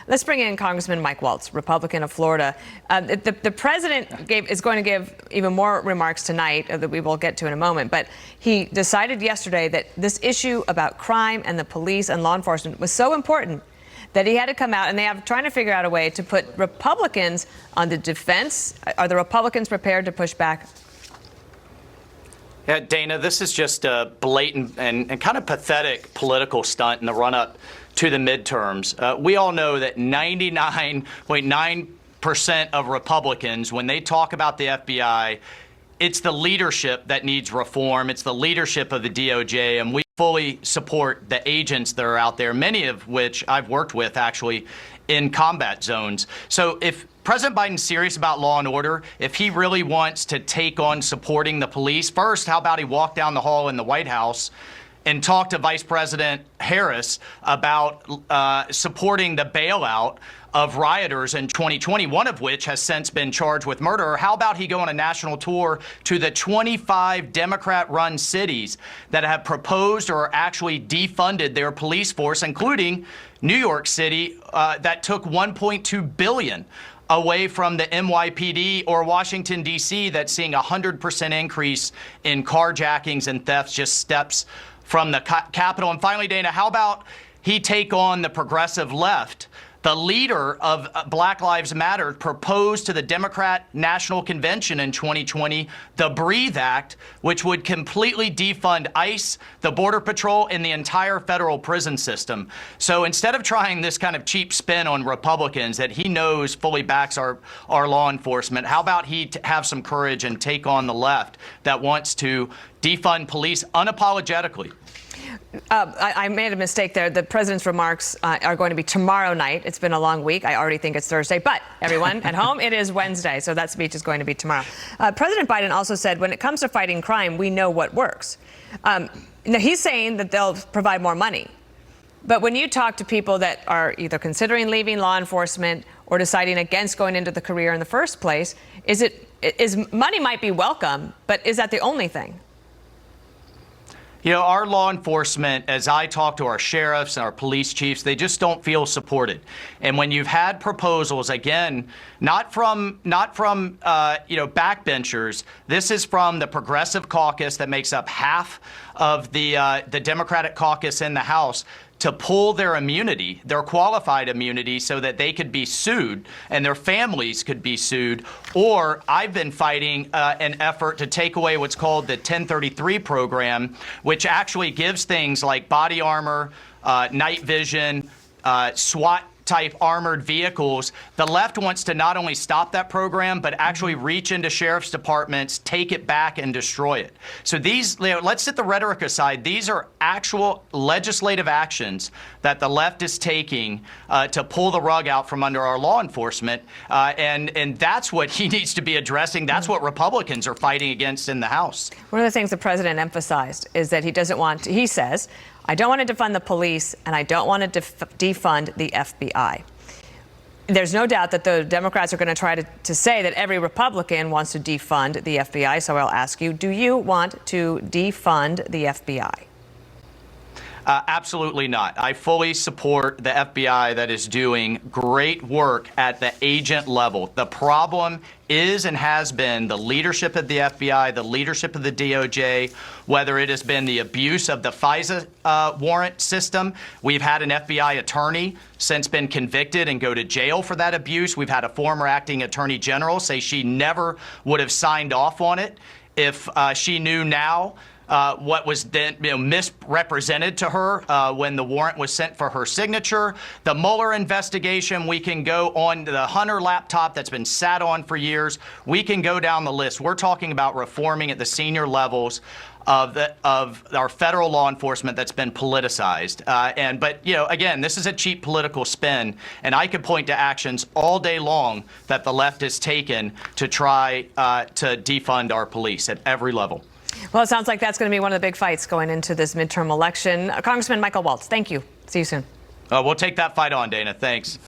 Let's bring in Congressman Mike Waltz, Republican of Florida. The president is going to give even more remarks tonight that we will get to in a moment. But he decided yesterday that this issue about crime and the police and law enforcement was so important that he had to come out, and they are trying to figure out a way to put Republicans on the defense. Are the Republicans prepared to push back? Yeah, Dana, this is just a blatant and kind of pathetic political stunt in the run-up to the midterms. We all know that 99.9% of Republicans, when they talk about the FBI, it's the leadership that needs reform. It's the leadership of the DOJ, and we fully support the agents that are out there, many of which I've worked with actually in combat zones. So if President Biden's serious about law and order, if he really wants to take on supporting the police, first, how about he walk down the hall in the White House and talk to Vice President Harris about supporting the bailout of rioters in 2020, one of which has since been charged with murder? Or how about he go on a national tour to the 25 Democrat-run cities that have proposed or actually defunded their police force, including New York City, that took $1.2 billion away from the NYPD, or Washington, D.C., that's seeing a 100% increase in carjackings and thefts, just steps from the Capitol. And finally, Dana, how about he take on the progressive left? The leader of Black Lives Matter proposed to the Democrat National Convention in 2020 the Breathe Act, which would completely defund ICE, the Border Patrol, and the entire federal prison system. So instead of trying this kind of cheap spin on Republicans that he knows fully backs our law enforcement, how about he have some courage and take on the left that wants to defund police unapologetically? I made a mistake there. The president's remarks are going to be tomorrow night. It's been a long week. I already think it's Thursday. But everyone at home, it is Wednesday. So that speech is going to be tomorrow. President Biden also said when it comes to fighting crime, we know what works. Now, he's saying that they'll provide more money. But when you talk to people that are either considering leaving law enforcement or deciding against going into the career in the first place, is money might be welcome, but is that the only thing? You know, our law enforcement, as I talk to our sheriffs and our police chiefs, they just don't feel supported. And when you've had proposals, again, not from backbenchers, this is from the Progressive Caucus that makes up half of the Democratic caucus in the House, to pull their immunity, their qualified immunity, so that they could be sued and their families could be sued. Or I've been fighting an effort to take away what's called the 1033 program, which actually gives things like body armor, night vision, SWAT type armored vehicles. The left wants to not only stop that program, but actually reach into sheriff's departments, take it back, and destroy it. So these, let's set the rhetoric aside. These are actual legislative actions that the left is taking to pull the rug out from under our law enforcement. And that's what he needs to be addressing. That's what Republicans are fighting against in the House. One of the things the president emphasized is that he doesn't want to, he says, I don't want to defund the police, and I don't want to defund the FBI. There's no doubt that the Democrats are going to try to say that every Republican wants to defund the FBI. So I'll ask you, do you want to defund the FBI? Absolutely not. I fully support the FBI that is doing great work at the agent level. The problem is and has been the leadership of the FBI, the leadership of the DOJ, whether it has been the abuse of the FISA warrant system. We've had an FBI attorney since been convicted and go to jail for that abuse. We've had a former acting attorney general say she never would have signed off on it if she knew now what was then misrepresented to her when the warrant was sent for her signature. The Mueller investigation, we can go on the Hunter laptop that's been sat on for years. We can go down the list. We're talking about reforming at the senior levels of our federal law enforcement that's been politicized. But again, this is a cheap political spin, and I could point to actions all day long that the left has taken to try to defund our police at every level. Well, it sounds like that's going to be one of the big fights going into this midterm election. Congressman Michael Waltz, thank you. See you soon. We'll take that fight on, Dana. Thanks.